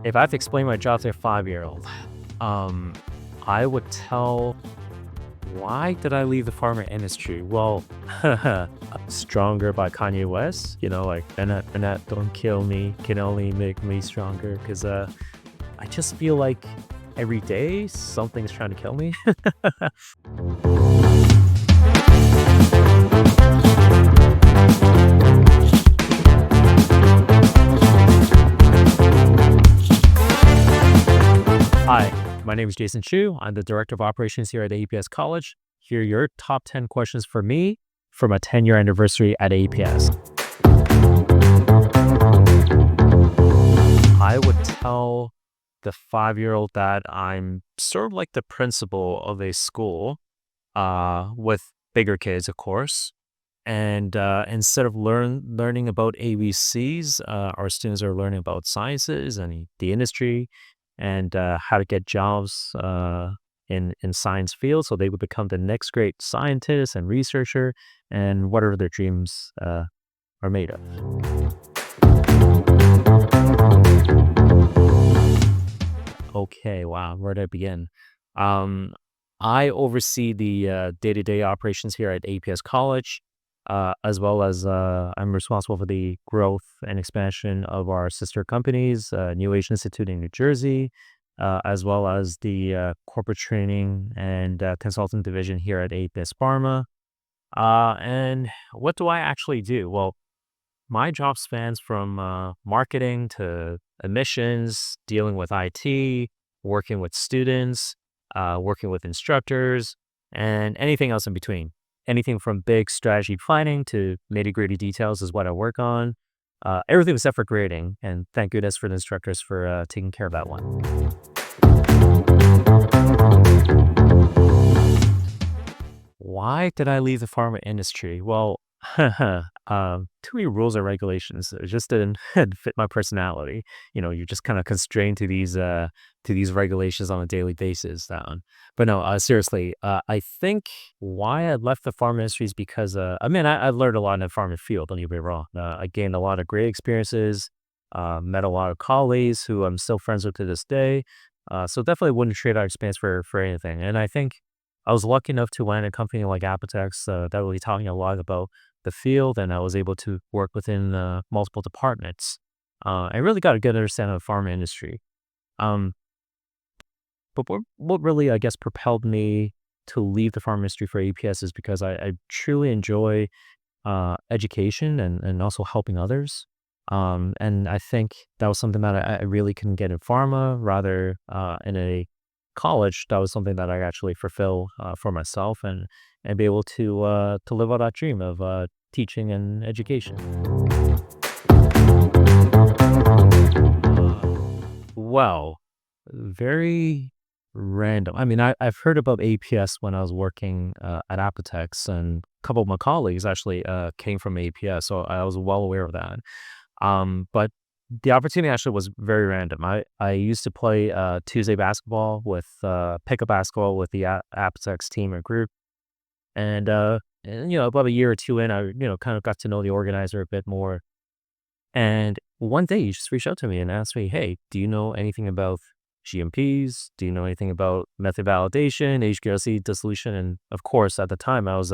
If I have to explain my job to a 5-year-old, um, I would tell, why did I leave the pharma industry? Well, Stronger by Kanye West, like, Bennett, don't kill me, can only make me stronger. Cause, I just feel like every day something's trying to kill me. Hi, my name is Jason Chu. I'm the Director of Operations here at AAPS College. Here are your top 10 questions for me for my 10-year anniversary at AAPS. I would tell the 5-year-old that I'm sort of like the principal of a school with bigger kids, of course. And instead of learning about ABCs, our students are learning about sciences and the industry and how to get jobs in science field, so they would become the next great scientist and researcher and whatever their dreams are made of. Okay, wow, where do I begin? Um, I oversee the day-to-day operations here at APS College, as well as I'm responsible for the growth and expansion of our sister companies, New Age Institute in New Jersey, as well as the corporate training and consulting division here at APS Pharma. And what do I actually do? Well, my job spans from marketing to admissions, dealing with IT, working with students, working with instructors, and anything else in between. Anything from big strategy planning to nitty gritty details is what I work on. Everything except for grading, and thank goodness for the instructors for taking care of that one. Why did I leave the pharma industry? Well, too many rules and regulations. It just didn't fit my personality. You're just kind of constrained to these regulations on a daily basis. But no, seriously, I think why I left the pharma industry is because I learned a lot in the pharma field. Don't get me wrong. I gained a lot of great experiences. Met a lot of colleagues who I'm still friends with to this day. So definitely wouldn't trade our experience for anything. And I think I was lucky enough to land a company like Apotex that really taught me a lot about the field, and I was able to work within multiple departments. I really got a good understanding of the pharma industry. Um, but what really, I guess, propelled me to leave the pharma industry for APS is because I truly enjoy education and also helping others. And I think that was something that I really couldn't get in pharma. Rather, in a college, that was something that I actually fulfill for myself and be able to live out that dream of teaching and education. Well, very random. I've heard about APS when I was working at Apotex, and a couple of my colleagues actually came from APS, so I was well aware of that. But the opportunity actually was very random. I used to play Tuesday basketball with pickup basketball with the Apotex team or group, and about a year or two in, I kind of got to know the organizer a bit more. And one day he just reached out to me and asked me, "Hey, do you know anything about GMPs? Do you know anything about method validation, HPLC dissolution?" And of course, at the time, I was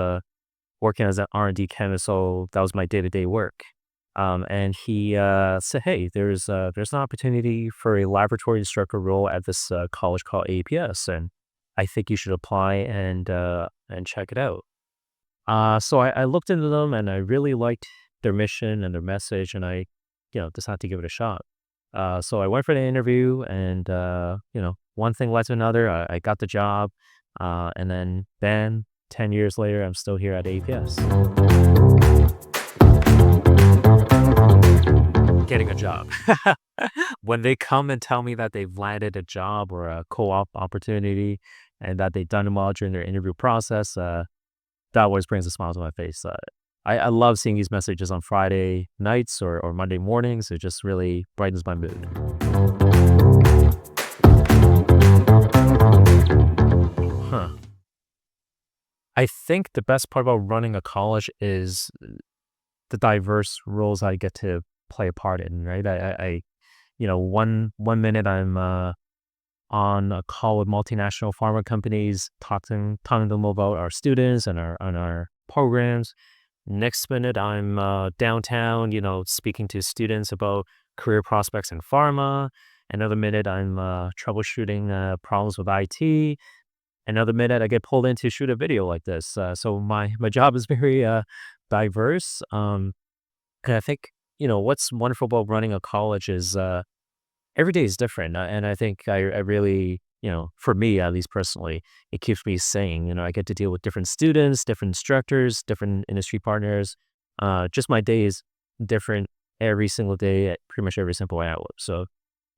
working as an R&D chemist, so that was my day-to-day work. And he said, "Hey, there's an opportunity for a laboratory instructor role at this college called APS, and I think you should apply and check it out." So I looked into them and I really liked their mission and their message, and I decided to give it a shot. So I went for the interview, and one thing led to another. I got the job, and then 10 years later, I'm still here at APS. Getting a job. When they come and tell me that they've landed a job or a co-op opportunity and that they've done well during their interview process, that always brings a smile to my face. I love seeing these messages on Friday nights or Monday mornings. It just really brightens my mood. Huh. I think the best part about running a college is the diverse roles I get to play a part in, right? one minute I'm on a call with multinational pharma companies, talking to them about our students and our programs. Next minute, I'm downtown, speaking to students about career prospects in pharma. Another minute, I'm troubleshooting problems with IT. Another minute, I get pulled in to shoot a video like this. So my job is very diverse. And I think what's wonderful about running a college is every day is different, and I think I really, for me at least personally, it keeps me sane. I get to deal with different students, different instructors, different industry partners. Just my day is different every single day at pretty much every simple way I live. So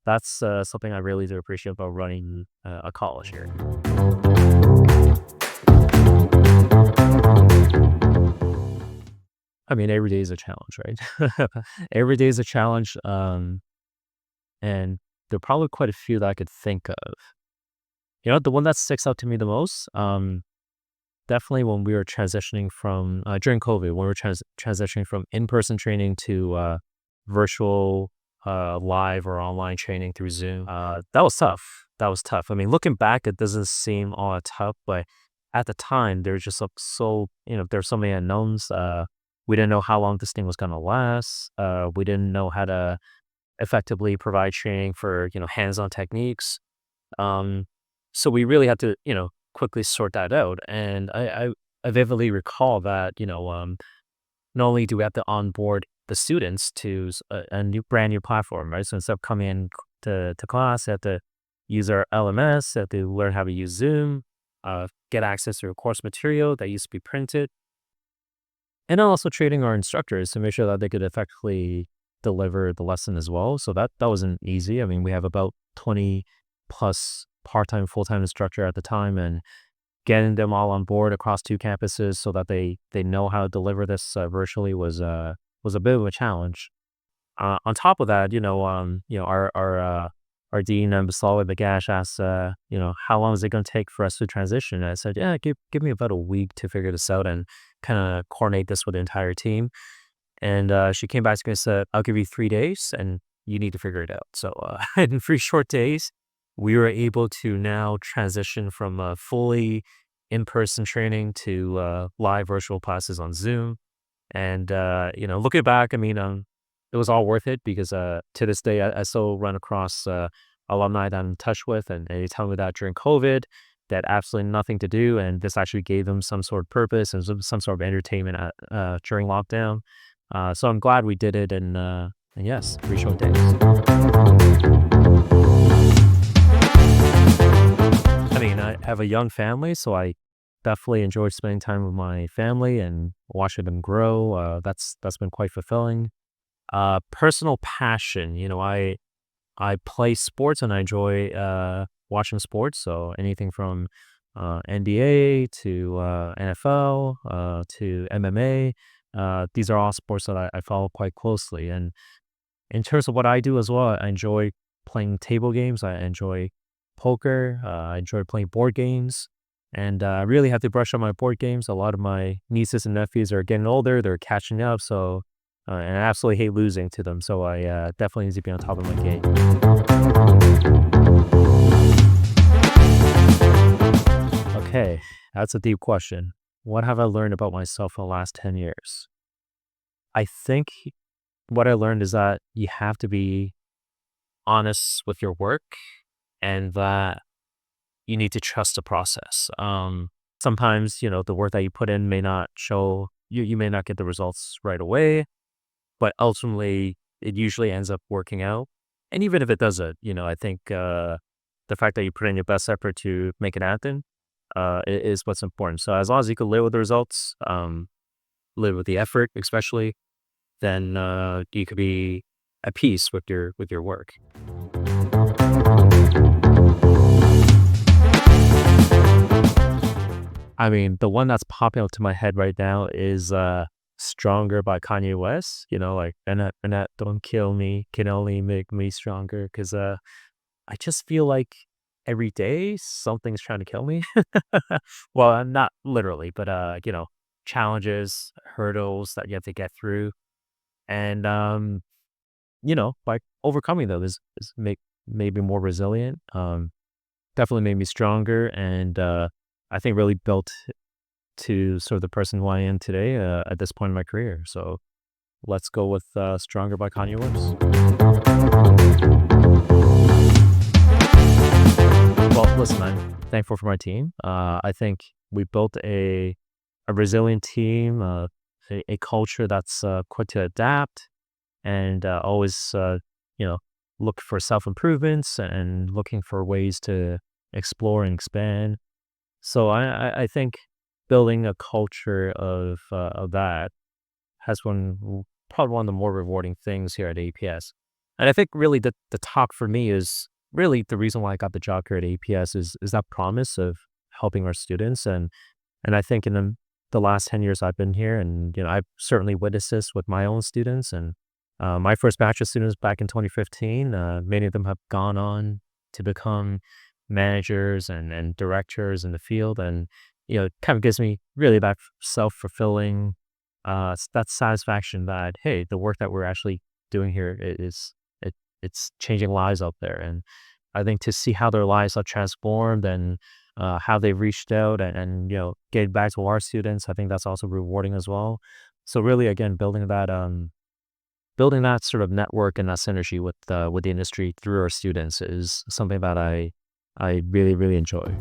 that's something I really do appreciate about running a college here. I mean, every day is a challenge, right? Every day is a challenge, and there are probably quite a few that I could think of. The one that sticks out to me the most, definitely when we were transitioning from during COVID, when we were transitioning from in-person training to virtual, live or online training through Zoom. That was tough. That was tough. I mean, looking back, it doesn't seem all that tough, but at the time, there's just there's so many unknowns. We didn't know how long this thing was going to last. We didn't know how to effectively provide training for hands-on techniques. Um, so we really had to, quickly sort that out. And I vividly recall that, not only do we have to onboard the students to a new brand new platform, right? So instead of coming in to class, they have to use our LMS, they have to learn how to use Zoom, get access to course material that used to be printed, and then also training our instructors to make sure that they could effectively deliver the lesson as well. So that wasn't easy. I mean, we have about 20 plus part-time, full-time instructor at the time, and getting them all on board across two campuses so that they know how to deliver this virtually was a bit of a challenge. On top of that, our dean, Basawi Bagash, asked, how long is it going to take for us to transition? And I said, yeah, give me about a week to figure this out and kind of coordinate this with the entire team. And she came back to me and said, I'll give you 3 days and you need to figure it out. So in 3 short days, we were able to now transition from fully in-person training to live virtual classes on Zoom. And, looking back, I mean, it was all worth it because to this day, I still run across alumni that I'm in touch with, and they tell me that during COVID, they had absolutely nothing to do, and this actually gave them some sort of purpose and some sort of entertainment during lockdown. So I'm glad we did it, and yes, 3 short days. I mean, I have a young family, so I definitely enjoy spending time with my family and watching them grow. That's been quite fulfilling. Personal passion, I play sports and I enjoy watching sports. So anything from NBA to NFL to MMA. These are all sports that I follow quite closely. And in terms of what I do as well, I enjoy playing table games. I enjoy poker. I enjoy playing board games. And I really have to brush up my board games. A lot of my nieces and nephews are getting older. They're catching up. So, and I absolutely hate losing to them. So I definitely need to be on top of my game. Okay, that's a deep question. What have I learned about myself in the last 10 years? I think what I learned is that you have to be honest with your work and that you need to trust the process. Sometimes, the work that you put in may not show you may not get the results right away, but ultimately it usually ends up working out. And even if it doesn't, I think the fact that you put in your best effort to make it happen is what's important. So as long as you can live with the results, live with the effort, especially, then you could be at peace with your work. I mean, the one that's popping up to my head right now is Stronger by Kanye West. Like, and that don't kill me, can only make me stronger. Cause I just feel like every day something's trying to kill me. Well, not literally, but challenges, hurdles that you have to get through. And by overcoming those is made me more resilient. Definitely made me stronger, and I think really built to sort of the person who I am today at this point in my career. So let's go with "Stronger" by Kanye West. Well, listen, I'm thankful for my team. I think we built a resilient team, a culture that's quick to adapt, and always you know look for self improvements and looking for ways to explore and expand. So I think building a culture of that has probably one of the more rewarding things here at APS. And I think really the talk for me is really the reason why I got the job here at APS is that promise of helping our students. And I think in the last 10 years I've been here, and I've certainly witnessed this with my own students. And my first batch of students back in 2015, many of them have gone on to become managers and directors in the field. And it kind of gives me really that self-fulfilling that satisfaction that, hey, the work that we're actually doing here it's changing lives out there. And I think to see how their lives are transformed, and how they've reached out and getting back to our students, I think that's also rewarding as well. So really, again, building that sort of network and that synergy with the industry through our students is something that I really, really enjoy.